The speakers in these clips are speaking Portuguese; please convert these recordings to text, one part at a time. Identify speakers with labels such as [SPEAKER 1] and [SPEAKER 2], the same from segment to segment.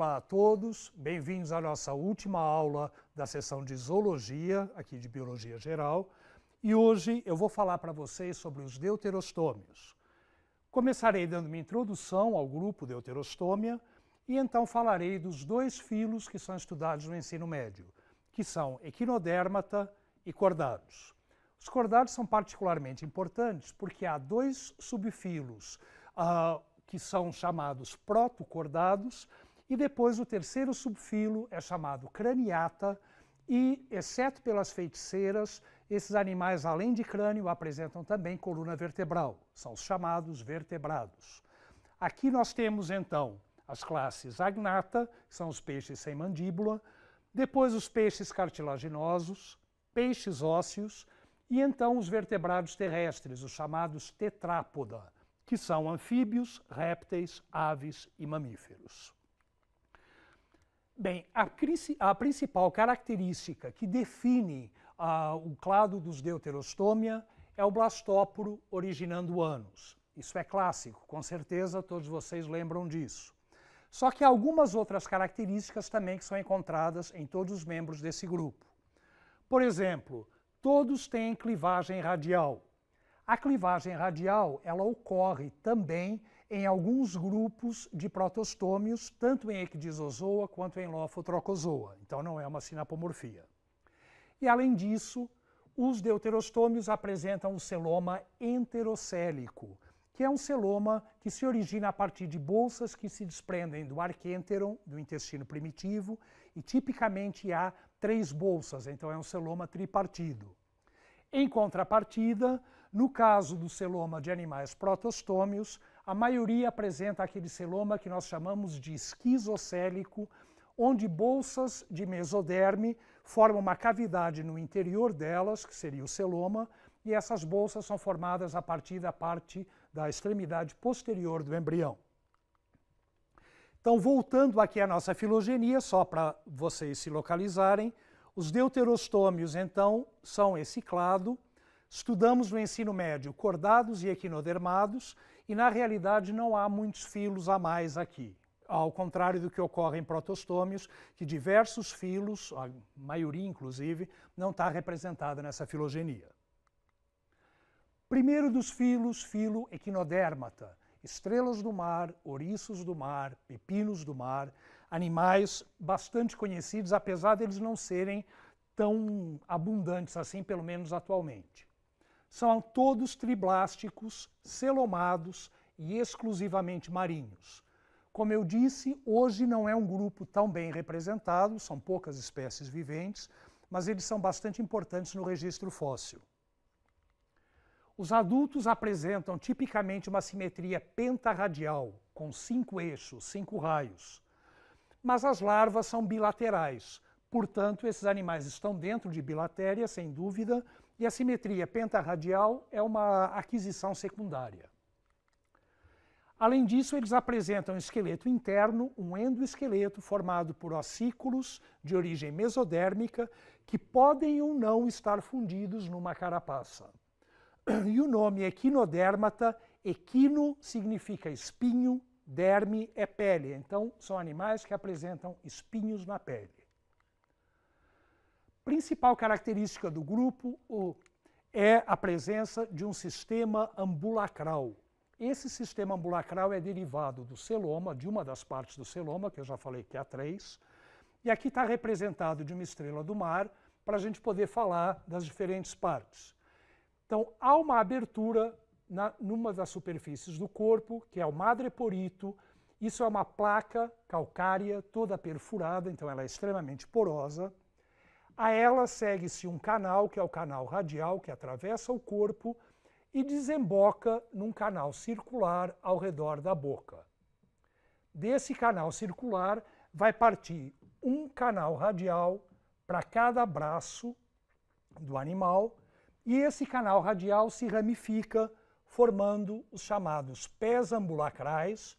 [SPEAKER 1] Olá a todos, bem-vindos à nossa última aula da sessão de Zoologia, aqui de Biologia Geral. E hoje eu vou falar para vocês sobre os deuterostômios. Começarei dando uma introdução ao grupo Deuterostômia e então falarei dos dois filos que são estudados no ensino médio, que são Equinodermata e Cordados. Os cordados são particularmente importantes porque há dois subfilos que são chamados protocordados, e depois o terceiro subfilo é chamado Craniata, e, exceto pelas feiticeiras, esses animais, além de crânio, apresentam também coluna vertebral. São os chamados vertebrados. Aqui nós temos, então, as classes Agnata, que são os peixes sem mandíbula, depois os peixes cartilaginosos, peixes ósseos, e então os vertebrados terrestres, os chamados tetrápoda, que são anfíbios, répteis, aves e mamíferos. Bem, a principal característica que define o clado dos Deuterostômia é o blastóporo originando ânus. Isso é clássico, com certeza todos vocês lembram disso. Só que há algumas outras características também que são encontradas em todos os membros desse grupo. Por exemplo, todos têm clivagem radial. A clivagem radial ela ocorre também em alguns grupos de protostômios, tanto em Ecdysozoa quanto em Lophotrochozoa. Então não é uma sinapomorfia. E além disso, os deuterostômios apresentam um celoma enterocélico, que é um celoma que se origina a partir de bolsas que se desprendem do arquênteron, do intestino primitivo, e tipicamente há 3 bolsas, então é um celoma tripartido. Em contrapartida, no caso do celoma de animais protostômios, a maioria apresenta aquele celoma que nós chamamos de esquizocélico, onde bolsas de mesoderme formam uma cavidade no interior delas, que seria o celoma, e essas bolsas são formadas a partir da parte da extremidade posterior do embrião. Então, voltando aqui à nossa filogenia, só para vocês se localizarem, os deuterostômios, então, são esse clado. Estudamos no ensino médio cordados e equinodermados, e na realidade não há muitos filos a mais aqui. Ao contrário do que ocorre em protostômios, que diversos filos, a maioria inclusive, não está representada nessa filogenia. Primeiro dos filos, filo equinodermata. Estrelas do mar, ouriços do mar, pepinos do mar, animais bastante conhecidos, apesar deles não serem tão abundantes assim, pelo menos atualmente. São todos triblásticos, celomados e exclusivamente marinhos. Como eu disse, hoje não é um grupo tão bem representado, são poucas espécies viventes, mas eles são bastante importantes no registro fóssil. Os adultos apresentam tipicamente uma simetria pentarradial, com 5 eixos, 5 raios. Mas as larvas são bilaterais, portanto, esses animais estão dentro de bilatéria, sem dúvida, e a simetria pentarradial é uma aquisição secundária. Além disso, eles apresentam um esqueleto interno, um endoesqueleto formado por ossículos de origem mesodérmica que podem ou não estar fundidos numa carapaça. E o nome equinodermata, equino significa espinho, derme é pele, então são animais que apresentam espinhos na pele. Principal característica do grupo é a presença de um sistema ambulacral. Esse sistema ambulacral é derivado do celoma, de uma das partes do celoma, que eu já falei que há 3, e aqui está representado de uma estrela do mar, para a gente poder falar das diferentes partes. Então, há uma abertura numa das superfícies do corpo, que é o madreporito. Isso é uma placa calcária toda perfurada, então ela é extremamente porosa. A ela segue-se um canal, que é o canal radial, que atravessa o corpo e desemboca num canal circular ao redor da boca. Desse canal circular vai partir um canal radial para cada braço do animal, e esse canal radial se ramifica, formando os chamados pés ambulacrais,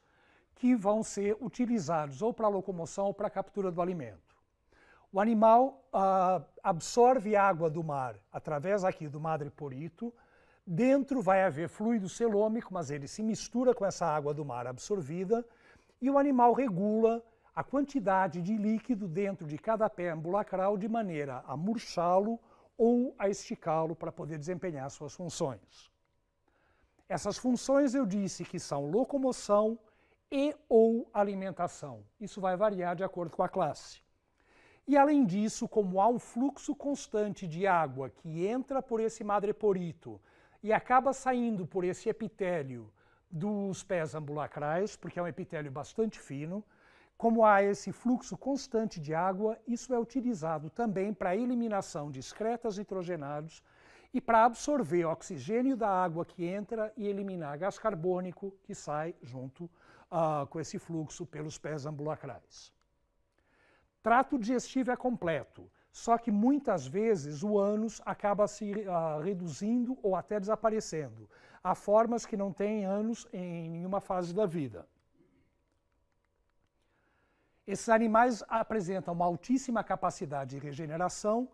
[SPEAKER 1] que vão ser utilizados ou para locomoção ou para captura do alimento. O animal absorve água do mar através aqui do madreporito. Dentro vai haver fluido celômico, mas ele se mistura com essa água do mar absorvida, e o animal regula a quantidade de líquido dentro de cada pé ambulacral de maneira a murchá-lo ou a esticá-lo para poder desempenhar suas funções. Essas funções eu disse que são locomoção e ou alimentação. Isso vai variar de acordo com a classe. E além disso, como há um fluxo constante de água que entra por esse madreporito e acaba saindo por esse epitélio dos pés ambulacrais, porque é um epitélio bastante fino, como há esse fluxo constante de água, isso é utilizado também para a eliminação de excretas nitrogenados e para absorver oxigênio da água que entra e eliminar gás carbônico que sai junto com esse fluxo pelos pés ambulacrais. Trato digestivo é completo, só que muitas vezes o ânus acaba se reduzindo ou até desaparecendo. Há formas que não têm ânus em nenhuma fase da vida. Esses animais apresentam uma altíssima capacidade de regeneração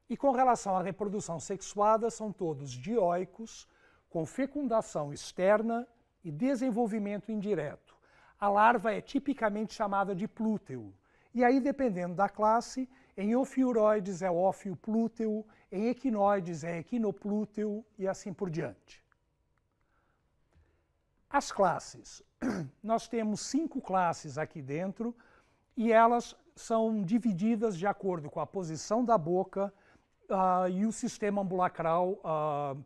[SPEAKER 1] e, com relação à reprodução sexuada, são todos dioicos, com fecundação externa e desenvolvimento indireto. A larva é tipicamente chamada de plúteo. E aí, dependendo da classe, em ofiuroides é ófio-plúteo, em equinoides é equinoplúteo e assim por diante. As classes. Nós temos 5 classes aqui dentro e elas são divididas de acordo com a posição da boca e o sistema ambulacral,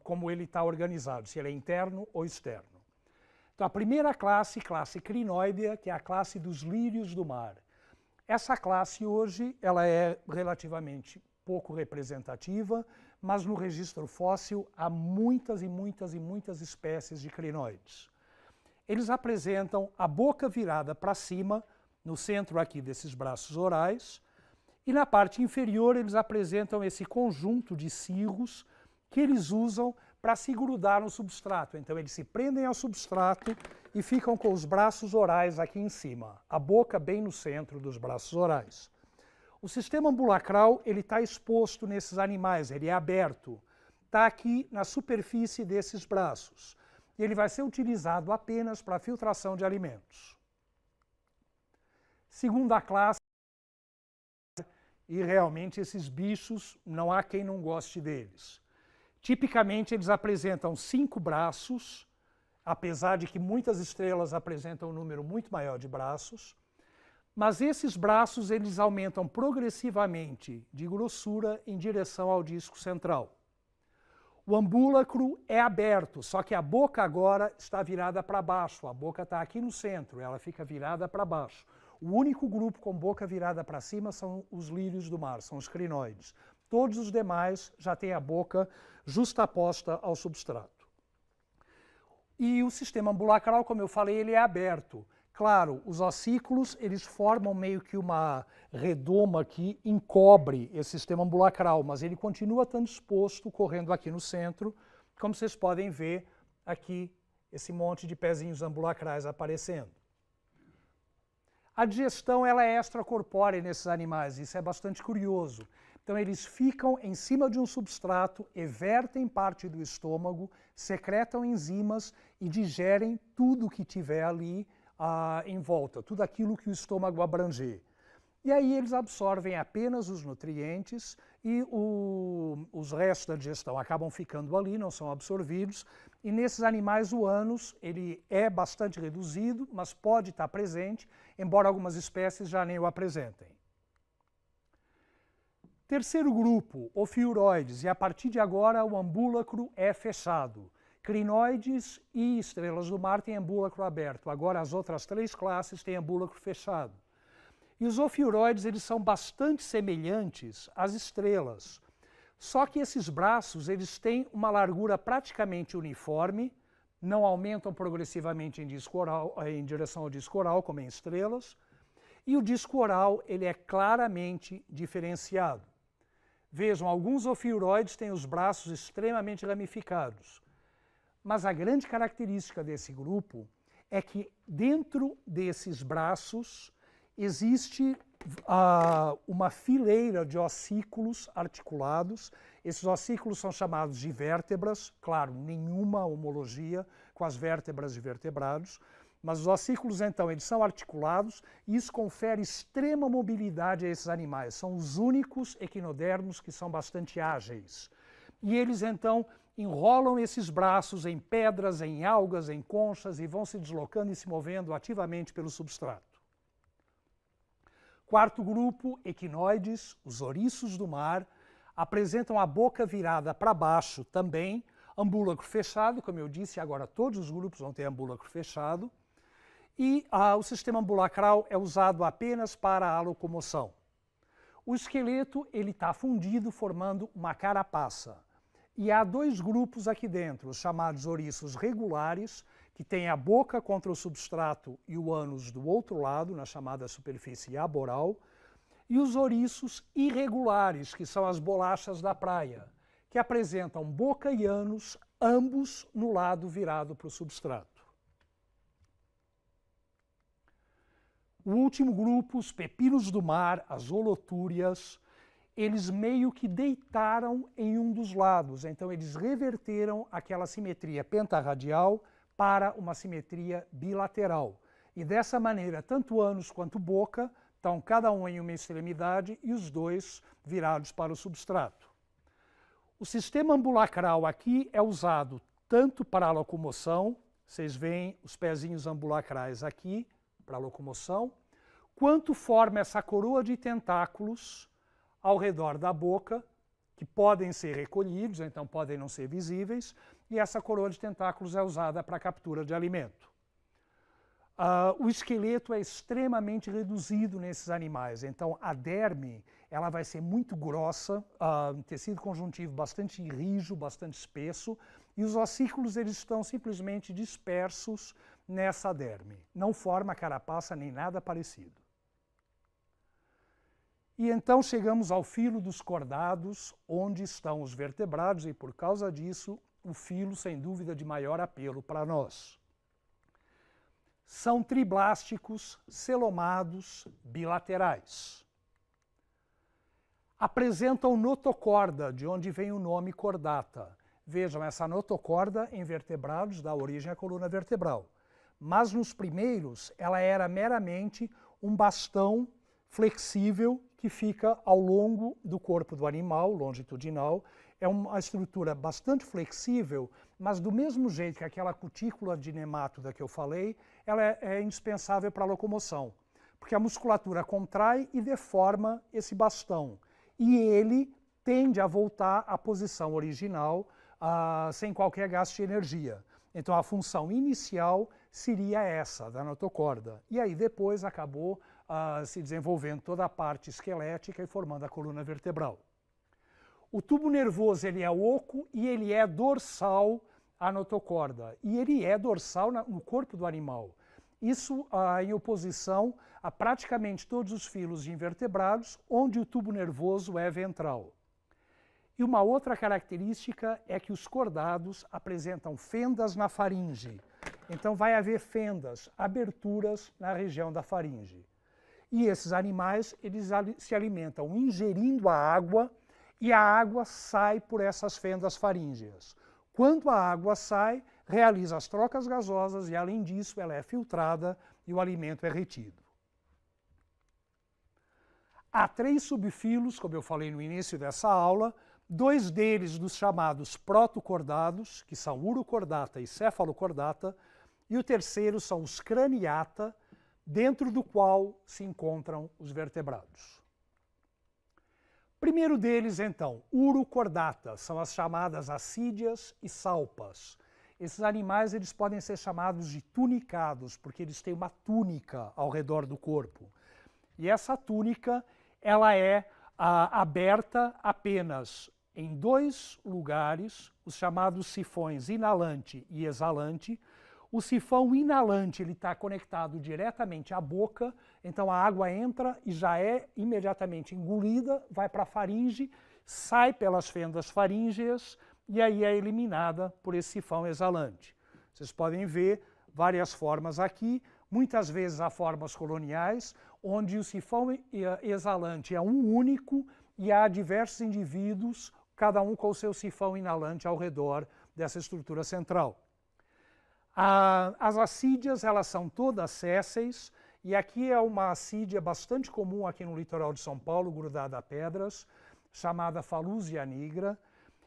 [SPEAKER 1] como ele está organizado, se ele é interno ou externo. Então, a primeira classe, classe crinoidea, que é a classe dos lírios do mar. Essa classe hoje ela é relativamente pouco representativa, mas no registro fóssil há muitas e muitas e muitas espécies de crinoides. Eles apresentam a boca virada para cima, no centro aqui desses braços orais, e na parte inferior eles apresentam esse conjunto de cirros que eles usam para se grudar no substrato. Então eles se prendem ao substrato e ficam com os braços orais aqui em cima, a boca bem no centro dos braços orais. O sistema ambulacral ele está exposto nesses animais, ele é aberto, está aqui na superfície desses braços. E ele vai ser utilizado apenas para filtração de alimentos. Segunda classe, e realmente esses bichos, não há quem não goste deles. Tipicamente eles apresentam 5 braços, apesar de que muitas estrelas apresentam um número muito maior de braços, mas esses braços eles aumentam progressivamente de grossura em direção ao disco central. O ambúlacro é aberto, só que a boca agora está virada para baixo. A boca está aqui no centro, ela fica virada para baixo. O único grupo com boca virada para cima são os lírios do mar, são os crinoides. Todos os demais já têm a boca justaposta ao substrato. E o sistema ambulacral, como eu falei, ele é aberto. Claro, os ossículos eles formam meio que uma redoma que encobre esse sistema ambulacral, mas ele continua estando exposto, correndo aqui no centro, como vocês podem ver aqui, esse monte de pezinhos ambulacrais aparecendo. A digestão ela é extracorpórea nesses animais, isso é bastante curioso. Então eles ficam em cima de um substrato, evertem parte do estômago, secretam enzimas e digerem tudo que tiver ali em volta, tudo aquilo que o estômago abranger. E aí eles absorvem apenas os nutrientes e os restos da digestão acabam ficando ali, não são absorvidos. E nesses animais o ânus ele é bastante reduzido, mas pode estar presente, embora algumas espécies já nem o apresentem. Terceiro grupo, ofiuroides, e a partir de agora o ambúlacro é fechado. Crinoides e estrelas do mar têm ambúlacro aberto. Agora as outras 3 classes têm ambúlacro fechado. E os ofiuroides eles são bastante semelhantes às estrelas. Só que esses braços eles têm uma largura praticamente uniforme, não aumentam progressivamente em direção ao disco oral, como em estrelas. E o disco oral ele é claramente diferenciado. Vejam, alguns ofiuroides têm os braços extremamente ramificados. Mas a grande característica desse grupo é que dentro desses braços existe uma fileira de ossículos articulados. Esses ossículos são chamados de vértebras, claro, nenhuma homologia com as vértebras de vertebrados, Mas os ossículos, então, eles são articulados e isso confere extrema mobilidade a esses animais. São os únicos equinodermos que são bastante ágeis. E eles, então, enrolam esses braços em pedras, em algas, em conchas e vão se deslocando e se movendo ativamente pelo substrato. Quarto grupo, equinoides, os ouriços do mar, apresentam a boca virada para baixo também, ambúlacro fechado, como eu disse, agora todos os grupos vão ter ambúlacro fechado, e o sistema ambulacral é usado apenas para a locomoção. O esqueleto está fundido, formando uma carapaça. E há dois grupos aqui dentro, os chamados ouriços regulares, que têm a boca contra o substrato e o ânus do outro lado, na chamada superfície aboral, e os ouriços irregulares, que são as bolachas da praia, que apresentam boca e ânus, ambos no lado virado para o substrato. O último grupo, os pepinos do mar, as holotúrias, eles meio que deitaram em um dos lados, então eles reverteram aquela simetria pentarradial para uma simetria bilateral. E dessa maneira, tanto ânus quanto boca estão cada um em uma extremidade e os dois virados para o substrato. O sistema ambulacral aqui é usado tanto para a locomoção, vocês veem os pezinhos ambulacrais aqui, para a locomoção, quanto forma essa coroa de tentáculos ao redor da boca, que podem ser recolhidos, então podem não ser visíveis, e essa coroa de tentáculos é usada para a captura de alimento. O esqueleto é extremamente reduzido nesses animais, então a derme ela vai ser muito grossa, um tecido conjuntivo bastante rijo, bastante espesso, e os ossículos eles estão simplesmente dispersos nessa derme. Não forma carapaça nem nada parecido. E então chegamos ao filo dos cordados, onde estão os vertebrados, e por causa disso, o filo, sem dúvida, de maior apelo para nós. São triblásticos, celomados, bilaterais. Apresentam notocorda, de onde vem o nome cordata. Vejam, essa notocorda em vertebrados dá origem à coluna vertebral. Mas nos primeiros, ela era meramente um bastão flexível que fica ao longo do corpo do animal, longitudinal. É uma estrutura bastante flexível, mas do mesmo jeito que aquela cutícula de nemátode que eu falei, ela é indispensável para a locomoção, porque a musculatura contrai e deforma esse bastão, e ele tende a voltar à posição original sem qualquer gasto de energia. Então a função inicial seria essa, da notocorda, e aí depois acabou se desenvolvendo toda a parte esquelética e formando a coluna vertebral. O tubo nervoso ele é oco e ele é dorsal à notocorda, e ele é dorsal no corpo do animal. Isso em oposição a praticamente todos os filos de invertebrados, onde o tubo nervoso é ventral. E uma outra característica é que os cordados apresentam fendas na faringe. Então vai haver fendas, aberturas na região da faringe. E esses animais eles se alimentam ingerindo a água, e a água sai por essas fendas faríngeas. Quando a água sai, realiza as trocas gasosas e, além disso, ela é filtrada e o alimento é retido. Há 3 subfilos, como eu falei no início dessa aula, 2 deles dos chamados protocordados, que são urocordata e cefalocordata, e o terceiro são os craniata, dentro do qual se encontram os vertebrados. Primeiro deles, então, urocordata, são as chamadas assídeas e salpas. Esses animais eles podem ser chamados de tunicados, porque eles têm uma túnica ao redor do corpo. E essa túnica ela é aberta apenas em 2 lugares, os chamados sifões inalante e exalante. O sifão inalante está conectado diretamente à boca, então a água entra e já é imediatamente engolida, vai para a faringe, sai pelas fendas faríngeas e aí é eliminada por esse sifão exalante. Vocês podem ver várias formas aqui, muitas vezes há formas coloniais, onde o sifão exalante é um único e há diversos indivíduos, cada um com o seu sifão inalante ao redor dessa estrutura central. As assídeas, elas são todas sésseis, e aqui é uma assídia bastante comum aqui no litoral de São Paulo, grudada a pedras, chamada Faluzia nigra.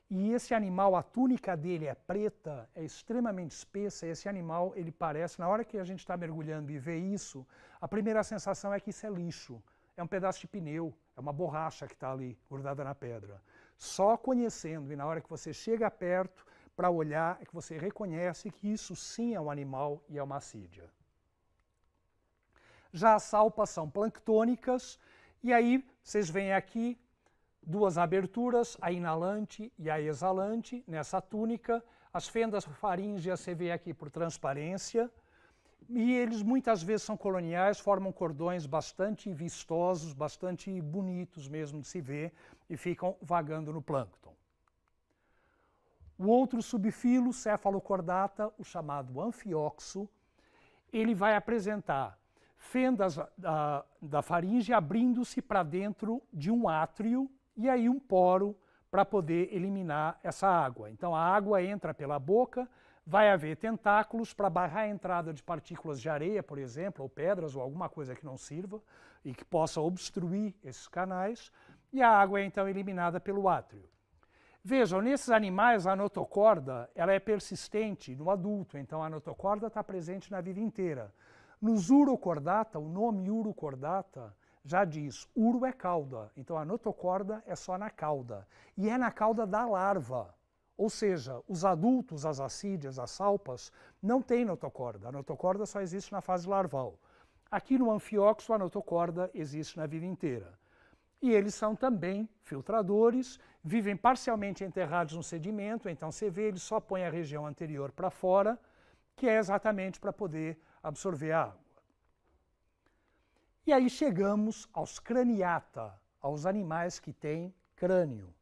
[SPEAKER 1] E esse animal, a túnica dele é preta, é extremamente espessa, e esse animal, ele parece, na hora que a gente está mergulhando e vê isso, a primeira sensação é que isso é lixo, é um pedaço de pneu, é uma borracha que está ali, grudada na pedra. Só conhecendo, e na hora que você chega perto para olhar, é que você reconhece que isso sim é um animal e é uma assídia. Já as salpas são planctônicas, e aí vocês veem aqui duas aberturas, a inalante e a exalante, nessa túnica. As fendas faríngeas você vê aqui por transparência, e eles muitas vezes são coloniais, formam cordões bastante vistosos, bastante bonitos mesmo de se ver, e ficam vagando no plâncton. O outro subfilo, cefalocordata, o chamado anfióxo, ele vai apresentar fendas da faringe abrindo-se para dentro de um átrio, e aí um poro para poder eliminar essa água. Então a água entra pela boca, vai haver tentáculos para barrar a entrada de partículas de areia, por exemplo, ou pedras, ou alguma coisa que não sirva e que possa obstruir esses canais, e a água é então eliminada pelo átrio. Vejam, nesses animais a notocorda ela é persistente no adulto, então a notocorda está presente na vida inteira. Nos urocordata, o nome urocordata já diz, uro é cauda, então a notocorda é só na cauda, e é na cauda da larva, ou seja, os adultos, as assídeas, as salpas, não têm notocorda, a notocorda só existe na fase larval. Aqui no anfióxo a notocorda existe na vida inteira. E eles são também filtradores, vivem parcialmente enterrados no sedimento, então você vê, eles só põem a região anterior para fora, que é exatamente para poder absorver a água. E aí chegamos aos craniata, aos animais que têm crânio.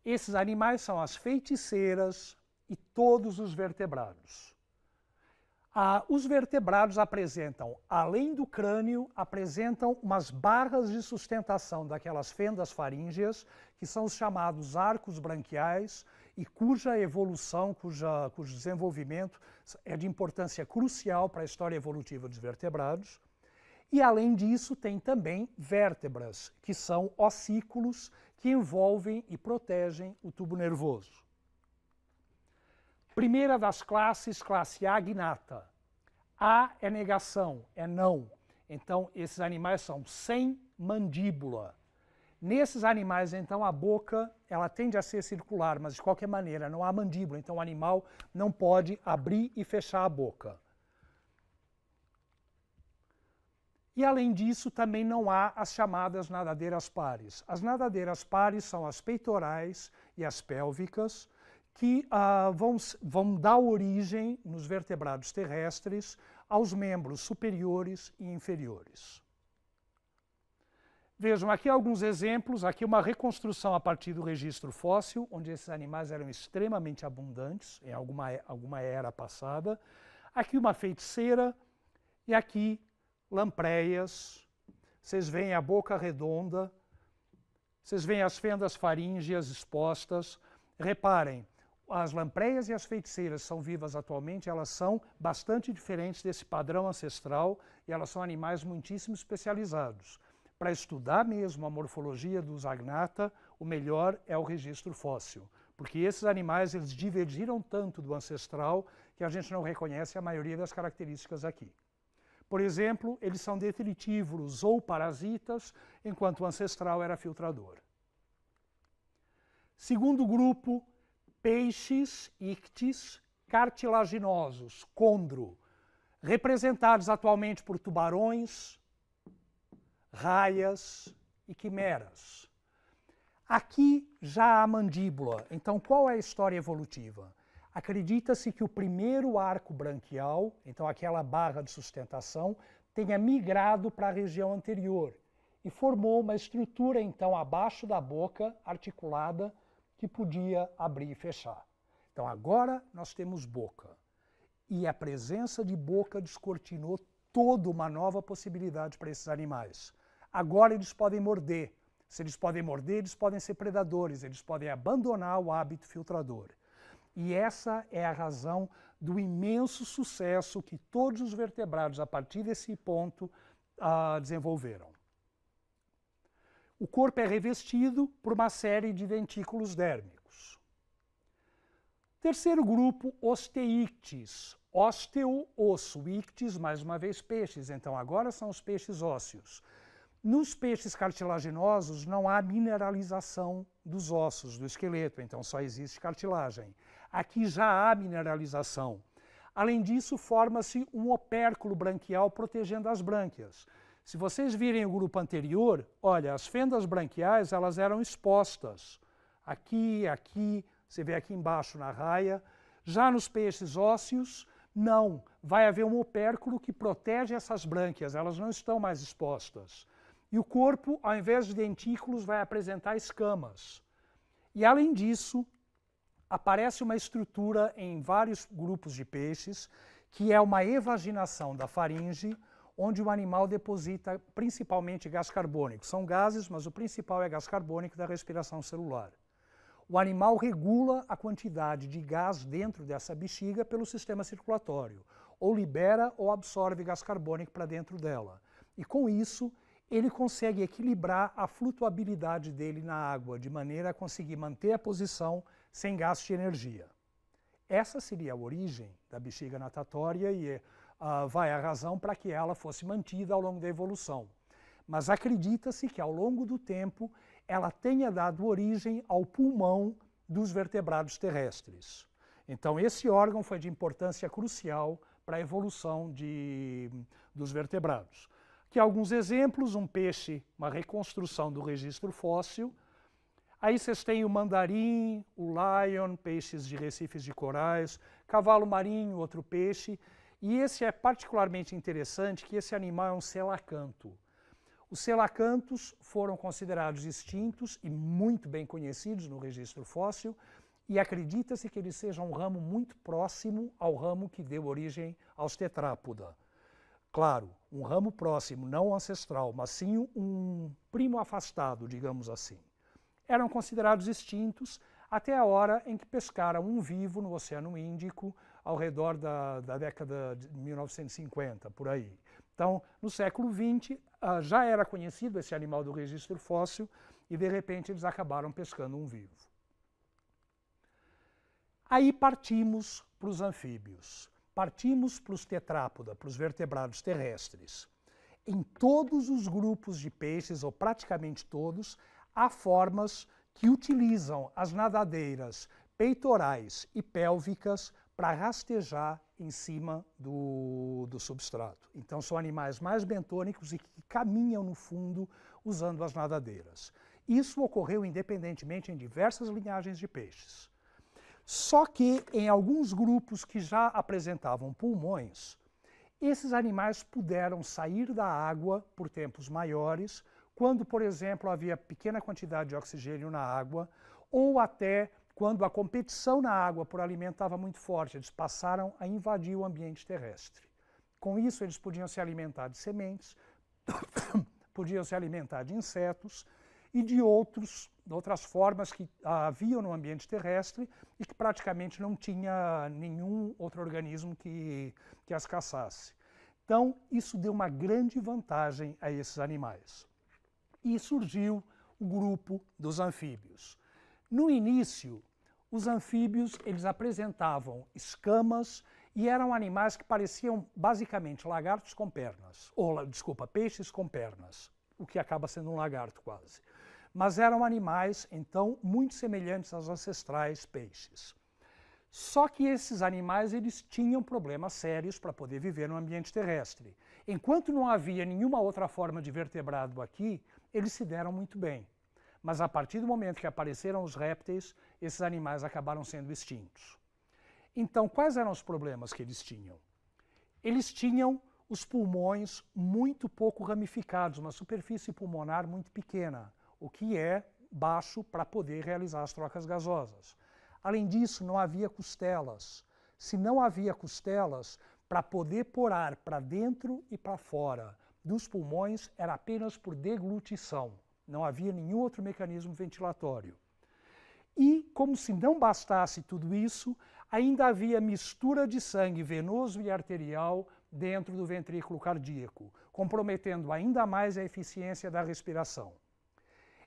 [SPEAKER 1] Esses animais são as feiticeiras e todos os vertebrados. Os vertebrados apresentam, além do crânio, apresentam umas barras de sustentação daquelas fendas faríngeas, que são os chamados arcos branquiais, e cuja evolução, cujo desenvolvimento é de importância crucial para a história evolutiva dos vertebrados. E, além disso, tem também vértebras, que são ossículos que envolvem e protegem o tubo nervoso. Primeira das classes, classe agnata. A é negação, é não. Então, esses animais são sem mandíbula. Nesses animais, então, a boca ela tende a ser circular, mas de qualquer maneira não há mandíbula, então o animal não pode abrir e fechar a boca. E, além disso, também não há as chamadas nadadeiras pares. As nadadeiras pares são as peitorais e as pélvicas, que vão dar origem, nos vertebrados terrestres, aos membros superiores e inferiores. Vejam, aqui alguns exemplos, aqui uma reconstrução a partir do registro fóssil, onde esses animais eram extremamente abundantes, em alguma era passada. Aqui uma feiticeira, e aqui lampreias, vocês veem a boca redonda, vocês veem as fendas faríngeas expostas. Reparem, as lampreias e as feiticeiras são vivas atualmente, elas são bastante diferentes desse padrão ancestral e elas são animais muitíssimo especializados. Para estudar mesmo a morfologia dos agnata, o melhor é o registro fóssil, porque esses animais eles divergiram tanto do ancestral que a gente não reconhece a maioria das características aqui. Por exemplo, eles são detritívoros ou parasitas, enquanto o ancestral era filtrador. Segundo grupo, peixes, ictis, cartilaginosos, condro, representados atualmente por tubarões, raias e quimeras. Aqui já há mandíbula, então qual é a história evolutiva? Acredita-se que o primeiro arco branquial, então aquela barra de sustentação, tenha migrado para a região anterior e formou uma estrutura, então, abaixo da boca, articulada, que podia abrir e fechar. Então, agora nós temos boca. E a presença de boca descortinou toda uma nova possibilidade para esses animais. Agora eles podem morder. Se eles podem morder, eles podem ser predadores, eles podem abandonar o hábito filtrador. E essa é a razão do imenso sucesso que todos os vertebrados, a partir desse ponto, desenvolveram. O corpo é revestido por uma série de dentículos dérmicos. Terceiro grupo, osteíctes. Ósteo, osso, ictes, mais uma vez peixes. Então, agora são os peixes ósseos. Nos peixes cartilaginosos não há mineralização dos ossos, do esqueleto, então só existe cartilagem. Aqui já há mineralização. Além disso, forma-se um opérculo branquial protegendo as brânquias. Se vocês virem o grupo anterior, olha, as fendas branquiais elas eram expostas. Aqui, aqui, você vê aqui embaixo na raia. Já nos peixes ósseos, não. Vai haver um opérculo que protege essas brânquias, elas não estão mais expostas. E o corpo, ao invés de dentículos, vai apresentar escamas. E, além disso, aparece uma estrutura em vários grupos de peixes, que é uma evaginação da faringe, onde o animal deposita principalmente gás carbônico. São gases, mas o principal é gás carbônico da respiração celular. O animal regula a quantidade de gás dentro dessa bexiga pelo sistema circulatório, ou libera ou absorve gás carbônico para dentro dela. E, com isso, ele consegue equilibrar a flutuabilidade dele na água, de maneira a conseguir manter a posição sem gasto de energia. Essa seria a origem da bexiga natatória e vai a razão para que ela fosse mantida ao longo da evolução. Mas acredita-se que, ao longo do tempo, ela tenha dado origem ao pulmão dos vertebrados terrestres. Então, esse órgão foi de importância crucial para a evolução dos vertebrados. Aqui alguns exemplos, um peixe, uma reconstrução do registro fóssil. Aí vocês têm o mandarim, o lion, peixes de recifes de corais, cavalo marinho, outro peixe. E esse é particularmente interessante, que esse animal é um selacanto. Os selacantos foram considerados extintos e muito bem conhecidos no registro fóssil, e acredita-se que eles sejam um ramo muito próximo ao ramo que deu origem aos tetrápoda. Claro, um ramo próximo, não ancestral, mas sim um primo afastado, digamos assim. Eram considerados extintos até a hora em que pescaram um vivo no Oceano Índico, ao redor da década de 1950, por aí. Então, no século XX, já era conhecido esse animal do registro fóssil e, de repente, eles acabaram pescando um vivo. Aí partimos para os anfíbios. Partimos para os tetrápoda, para os vertebrados terrestres. Em todos os grupos de peixes, ou praticamente todos, há formas que utilizam as nadadeiras peitorais e pélvicas para rastejar em cima do substrato. Então, são animais mais bentônicos e que caminham no fundo usando as nadadeiras. Isso ocorreu independentemente em diversas linhagens de peixes. Só que, em alguns grupos que já apresentavam pulmões, esses animais puderam sair da água por tempos maiores, quando, por exemplo, havia pequena quantidade de oxigênio na água, ou até quando a competição na água por alimento estava muito forte, eles passaram a invadir o ambiente terrestre. Com isso, eles podiam se alimentar de sementes, podiam se alimentar de insetos e de outras formas que haviam no ambiente terrestre e que praticamente não tinha nenhum outro organismo que as caçasse. Então, isso deu uma grande vantagem a esses animais. E surgiu o grupo dos anfíbios. No início, os anfíbios eles apresentavam escamas e eram animais que pareciam basicamente lagartos com pernas, peixes com pernas, o que acaba sendo um lagarto quase. Mas eram animais, então, muito semelhantes aos ancestrais peixes. Só que esses animais eles tinham problemas sérios para poder viver no ambiente terrestre. Enquanto não havia nenhuma outra forma de vertebrado aqui, eles se deram muito bem. Mas a partir do momento que apareceram os répteis, esses animais acabaram sendo extintos. Então, quais eram os problemas que eles tinham? Eles tinham os pulmões muito pouco ramificados, uma superfície pulmonar muito pequena, o que é baixo para poder realizar as trocas gasosas. Além disso, não havia costelas. Se não havia costelas, para poder pôr ar para dentro e para fora dos pulmões, era apenas por deglutição. Não havia nenhum outro mecanismo ventilatório. E, como se não bastasse tudo isso, ainda havia mistura de sangue venoso e arterial dentro do ventrículo cardíaco, comprometendo ainda mais a eficiência da respiração.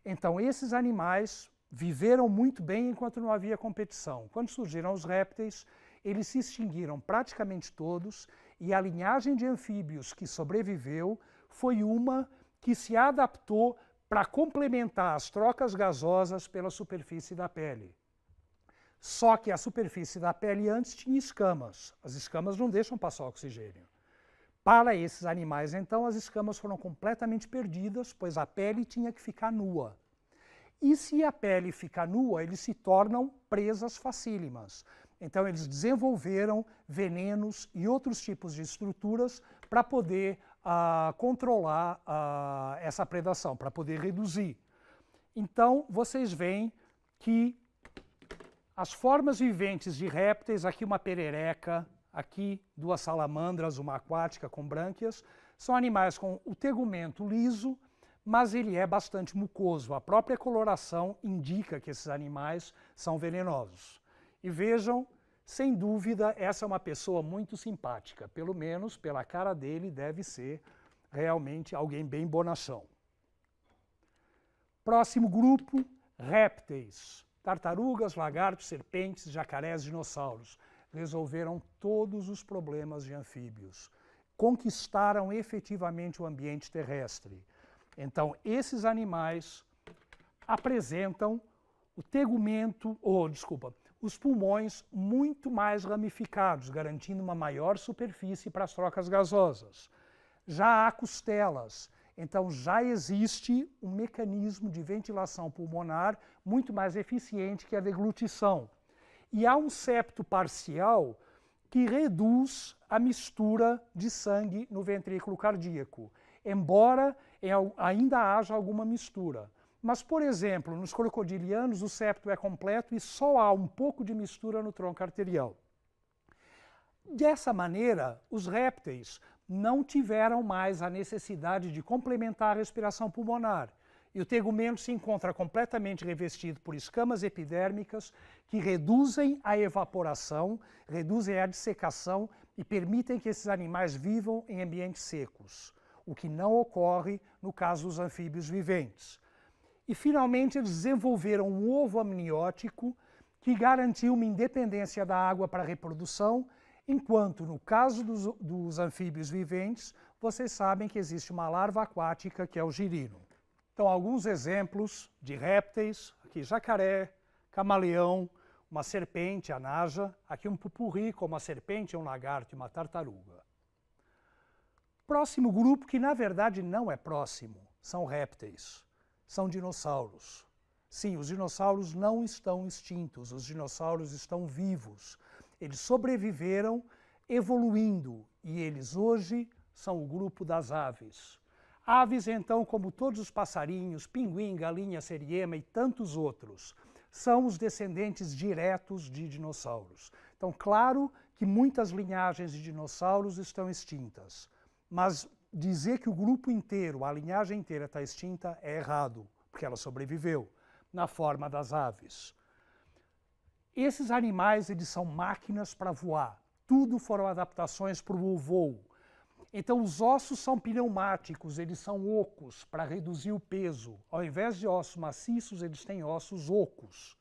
[SPEAKER 1] Então, esses animais viveram muito bem enquanto não havia competição. Quando surgiram os répteis, eles se extinguiram praticamente todos, e a linhagem de anfíbios que sobreviveu foi uma que se adaptou para complementar as trocas gasosas pela superfície da pele. Só que a superfície da pele antes tinha escamas. As escamas não deixam passar oxigênio. Para esses animais, então, as escamas foram completamente perdidas, pois a pele tinha que ficar nua. E se a pele fica nua, eles se tornam presas facílimas. Então, eles desenvolveram venenos e outros tipos de estruturas para poder controlar essa predação, para poder reduzir. Então, vocês veem que as formas viventes de répteis, aqui uma perereca, aqui duas salamandras, uma aquática com brânquias, são animais com o tegumento liso, mas ele é bastante mucoso. A própria coloração indica que esses animais são venenosos. E vejam, sem dúvida, essa é uma pessoa muito simpática. Pelo menos pela cara dele, deve ser realmente alguém bem bonachão. Próximo grupo, répteis. Tartarugas, lagartos, serpentes, jacarés, dinossauros. Resolveram todos os problemas de anfíbios. Conquistaram efetivamente o ambiente terrestre. Então, esses animais apresentam o tegumento, os pulmões muito mais ramificados, garantindo uma maior superfície para as trocas gasosas. Já há costelas, então já existe um mecanismo de ventilação pulmonar muito mais eficiente que a deglutição. E há um septo parcial que reduz a mistura de sangue no ventrículo cardíaco, embora ainda haja alguma mistura. Mas, por exemplo, nos crocodilianos o septo é completo e só há um pouco de mistura no tronco arterial. Dessa maneira, os répteis não tiveram mais a necessidade de complementar a respiração pulmonar. E o tegumento se encontra completamente revestido por escamas epidérmicas que reduzem a evaporação, reduzem a dessecação e permitem que esses animais vivam em ambientes secos, o que não ocorre no caso dos anfíbios viventes. E, finalmente, eles desenvolveram um ovo amniótico que garantiu uma independência da água para a reprodução, enquanto, no caso dos anfíbios viventes, vocês sabem que existe uma larva aquática, que é o girino. Então, alguns exemplos de répteis, aqui jacaré, camaleão, uma serpente, a naja, aqui um pupurri, como a serpente, um lagarto e uma tartaruga. Próximo grupo, que na verdade não é próximo, são répteis, são dinossauros. Sim, os dinossauros não estão extintos, os dinossauros estão vivos. Eles sobreviveram evoluindo e eles hoje são o grupo das aves. Aves, então, como todos os passarinhos, pinguim, galinha, seriema e tantos outros, são os descendentes diretos de dinossauros. Então, claro que muitas linhagens de dinossauros estão extintas, mas dizer que o grupo inteiro, a linhagem inteira está extinta é errado, porque ela sobreviveu na forma das aves. Esses animais, eles são máquinas para voar. Tudo foram adaptações para o voo. Então, os ossos são pneumáticos, eles são ocos para reduzir o peso. Ao invés de ossos maciços, eles têm ossos ocos.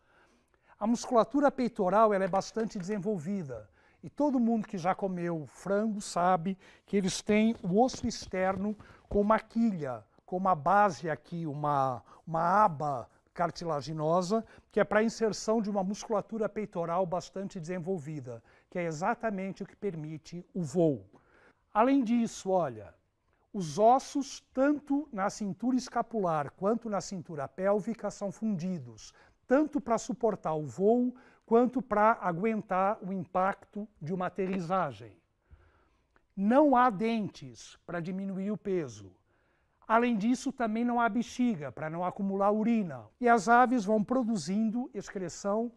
[SPEAKER 1] A musculatura peitoral ela é bastante desenvolvida. E todo mundo que já comeu frango sabe que eles têm o osso externo com uma quilha, com uma base aqui, uma aba cartilaginosa, que é para a inserção de uma musculatura peitoral bastante desenvolvida, que é exatamente o que permite o voo. Além disso, olha, os ossos, tanto na cintura escapular quanto na cintura pélvica, são fundidos, tanto para suportar o voo, quanto para aguentar o impacto de uma aterrissagem. Não há dentes para diminuir o peso. Além disso, também não há bexiga para não acumular urina. E as aves vão produzindo excreção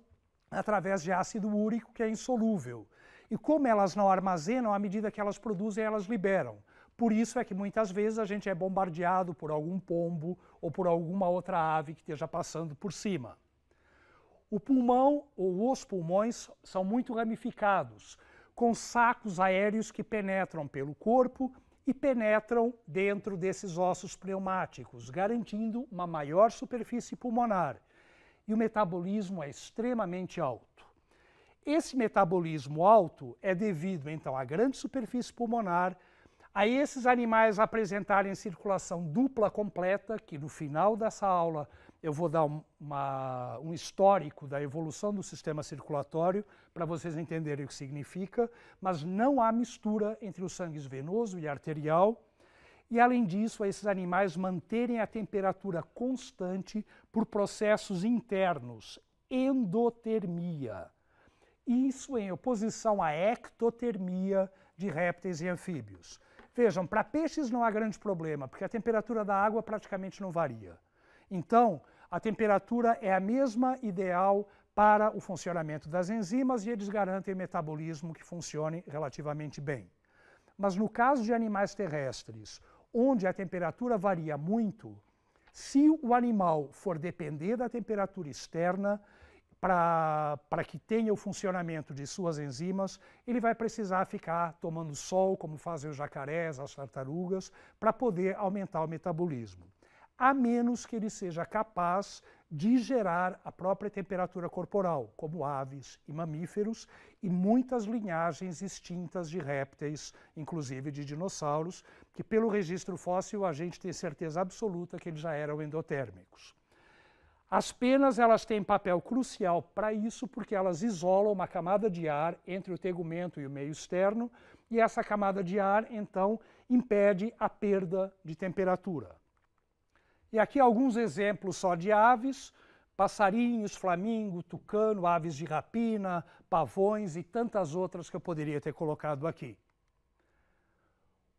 [SPEAKER 1] através de ácido úrico, que é insolúvel. E como elas não armazenam, à medida que elas produzem, elas liberam. Por isso é que muitas vezes a gente é bombardeado por algum pombo ou por alguma outra ave que esteja passando por cima. O pulmão ou os pulmões são muito ramificados, com sacos aéreos que penetram pelo corpo e penetram dentro desses ossos pneumáticos, garantindo uma maior superfície pulmonar. E o metabolismo é extremamente alto. Esse metabolismo alto é devido, então, à grande superfície pulmonar, a esses animais apresentarem circulação dupla completa, que no final dessa aula eu vou dar um histórico da evolução do sistema circulatório para vocês entenderem o que significa, mas não há mistura entre o sangue venoso e arterial. E, além disso, esses animais manterem a temperatura constante por processos internos, endotermia. Isso em oposição à ectotermia de répteis e anfíbios. Vejam, para peixes não há grande problema, porque a temperatura da água praticamente não varia. Então, a temperatura é a mesma ideal para o funcionamento das enzimas e eles garantem metabolismo que funcione relativamente bem. Mas no caso de animais terrestres, onde a temperatura varia muito, se o animal for depender da temperatura externa para que tenha o funcionamento de suas enzimas, ele vai precisar ficar tomando sol, como fazem os jacarés, as tartarugas, para poder aumentar o metabolismo, a menos que ele seja capaz de gerar a própria temperatura corporal, como aves e mamíferos e muitas linhagens extintas de répteis, inclusive de dinossauros, que pelo registro fóssil a gente tem certeza absoluta que eles já eram endotérmicos. As penas elas têm papel crucial para isso, porque elas isolam uma camada de ar entre o tegumento e o meio externo, e essa camada de ar, então, impede a perda de temperatura. E aqui alguns exemplos só de aves: passarinhos, flamingo, tucano, aves de rapina, pavões e tantas outras que eu poderia ter colocado aqui.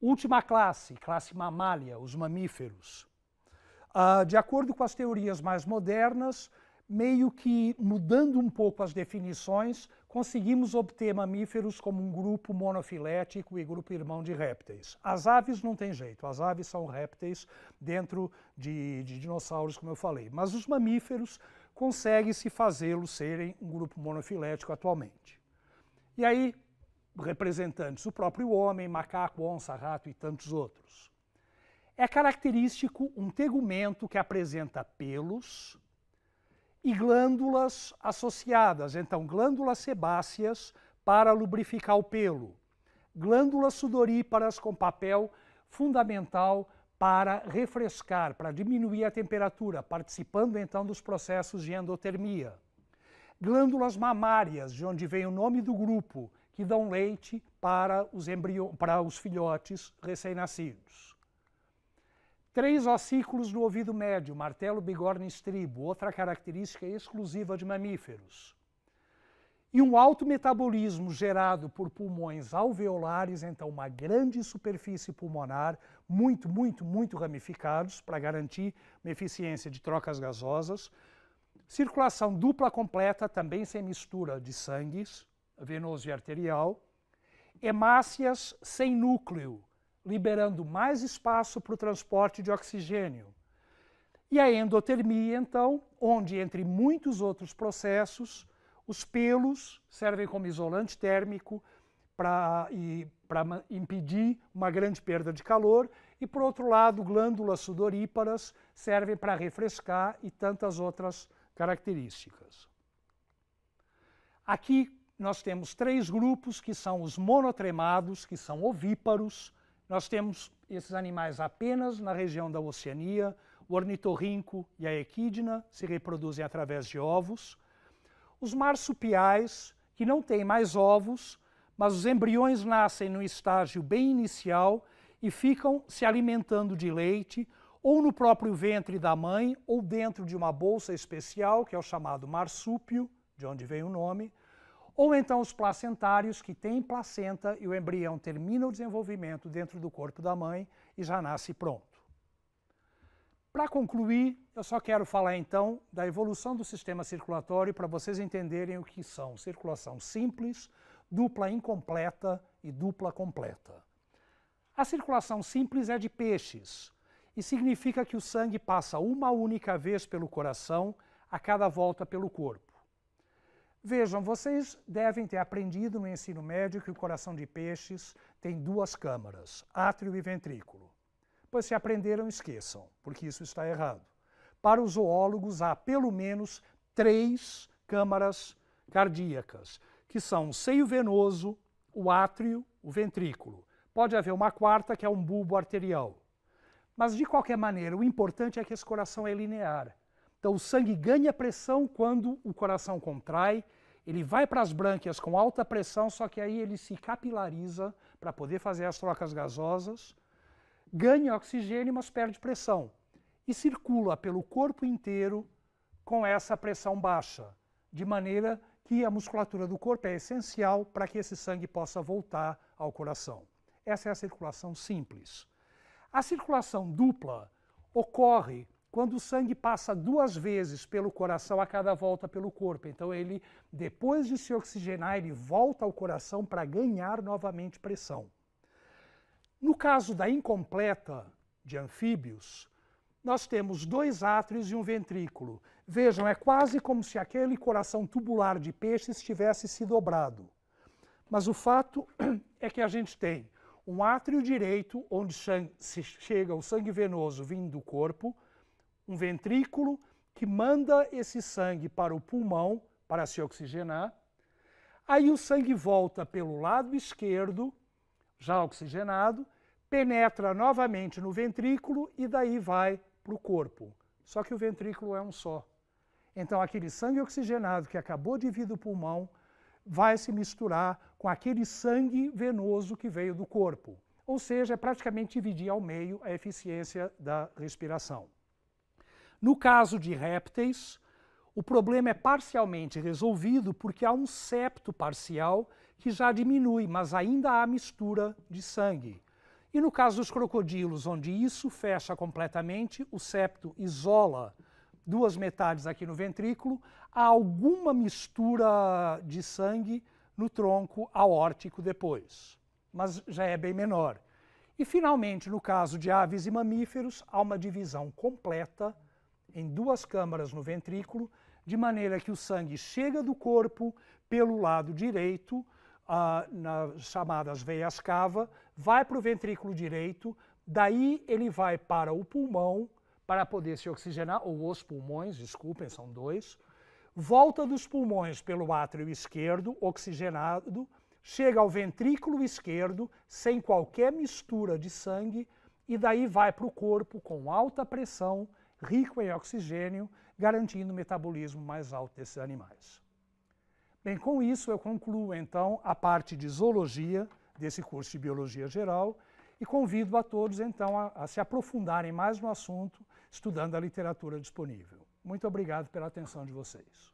[SPEAKER 1] Última classe, classe mamália, os mamíferos. De acordo com as teorias mais modernas, meio que mudando um pouco as definições, conseguimos obter mamíferos como um grupo monofilético e grupo irmão de répteis. As aves não tem jeito, as aves são répteis dentro de dinossauros, como eu falei. Mas os mamíferos consegue-se fazê-los serem um grupo monofilético atualmente. E aí, representantes do próprio homem, macaco, onça, rato e tantos outros. É característico um tegumento que apresenta pelos e glândulas associadas, então glândulas sebáceas para lubrificar o pelo, glândulas sudoríparas com papel fundamental para refrescar, para diminuir a temperatura, participando então dos processos de endotermia, glândulas mamárias, de onde vem o nome do grupo, que dão leite para os filhotes recém-nascidos. 3 ossículos no ouvido médio, martelo, bigorna e estribo, outra característica exclusiva de mamíferos. E um alto metabolismo gerado por pulmões alveolares, então uma grande superfície pulmonar, muito ramificados, para garantir uma eficiência de trocas gasosas. Circulação dupla completa, também sem mistura de sangues, venoso e arterial. Hemácias sem núcleo, liberando mais espaço para o transporte de oxigênio. E a endotermia, então, onde, entre muitos outros processos, os pelos servem como isolante térmico para impedir uma grande perda de calor, e, por outro lado, glândulas sudoríparas servem para refrescar e tantas outras características. Aqui nós temos 3 grupos, que são os monotremados, que são ovíparos. Nós temos esses animais apenas na região da Oceania. O ornitorrinco e a equidna se reproduzem através de ovos. Os marsupiais, que não têm mais ovos, mas os embriões nascem no estágio bem inicial e ficam se alimentando de leite, ou no próprio ventre da mãe, ou dentro de uma bolsa especial, que é o chamado marsúpio, de onde vem o nome, ou então os placentários, que têm placenta e o embrião termina o desenvolvimento dentro do corpo da mãe e já nasce pronto. Para concluir, eu só quero falar então da evolução do sistema circulatório para vocês entenderem o que são circulação simples, dupla incompleta e dupla completa. A circulação simples é de peixes e significa que o sangue passa uma única vez pelo coração a cada volta pelo corpo. Vejam, vocês devem ter aprendido no ensino médio que o coração de peixes tem duas câmaras, átrio e ventrículo. Pois se aprenderam, esqueçam, porque isso está errado. Para os zoólogos, há pelo menos 3 câmaras cardíacas, que são o seio venoso, o átrio, o ventrículo. Pode haver uma quarta, que é um bulbo arterial. Mas, de qualquer maneira, o importante é que esse coração é linear. Então, o sangue ganha pressão quando o coração contrai, ele vai para as brânquias com alta pressão, só que aí ele se capilariza para poder fazer as trocas gasosas, ganha oxigênio, mas perde pressão, e circula pelo corpo inteiro com essa pressão baixa, de maneira que a musculatura do corpo é essencial para que esse sangue possa voltar ao coração. Essa é a circulação simples. A circulação dupla ocorre quando o sangue passa 2 vezes pelo coração a cada volta pelo corpo. Então, ele, depois de se oxigenar, ele volta ao coração para ganhar novamente pressão. No caso da incompleta de anfíbios, nós temos 2 átrios e um ventrículo. Vejam, é quase como se aquele coração tubular de peixes tivesse se dobrado. Mas o fato é que a gente tem um átrio direito, onde chega o sangue venoso vindo do corpo, um ventrículo que manda esse sangue para o pulmão para se oxigenar. Aí o sangue volta pelo lado esquerdo, já oxigenado, penetra novamente no ventrículo e daí vai para o corpo. Só que o ventrículo é um só. Então, aquele sangue oxigenado que acabou de vir do pulmão vai se misturar com aquele sangue venoso que veio do corpo. Ou seja, é praticamente dividir ao meio a eficiência da respiração. No caso de répteis, o problema é parcialmente resolvido porque há um septo parcial que já diminui, mas ainda há mistura de sangue. E no caso dos crocodilos, onde isso fecha completamente, o septo isola 2 metades aqui no ventrículo, há alguma mistura de sangue no tronco aórtico depois, mas já é bem menor. E, finalmente, no caso de aves e mamíferos, há uma divisão completa em 2 câmaras no ventrículo, de maneira que o sangue chega do corpo pelo lado direito, nas chamadas veias cava, vai para o ventrículo direito, daí ele vai para o pulmão, para poder se oxigenar, ou os pulmões, desculpem, são 2, volta dos pulmões pelo átrio esquerdo, oxigenado, chega ao ventrículo esquerdo, sem qualquer mistura de sangue, e daí vai para o corpo com alta pressão, rico em oxigênio, garantindo o metabolismo mais alto desses animais. Bem, com isso eu concluo, então, a parte de zoologia desse curso de Biologia Geral e convido a todos, então, a se aprofundarem mais no assunto, estudando a literatura disponível. Muito obrigado pela atenção de vocês.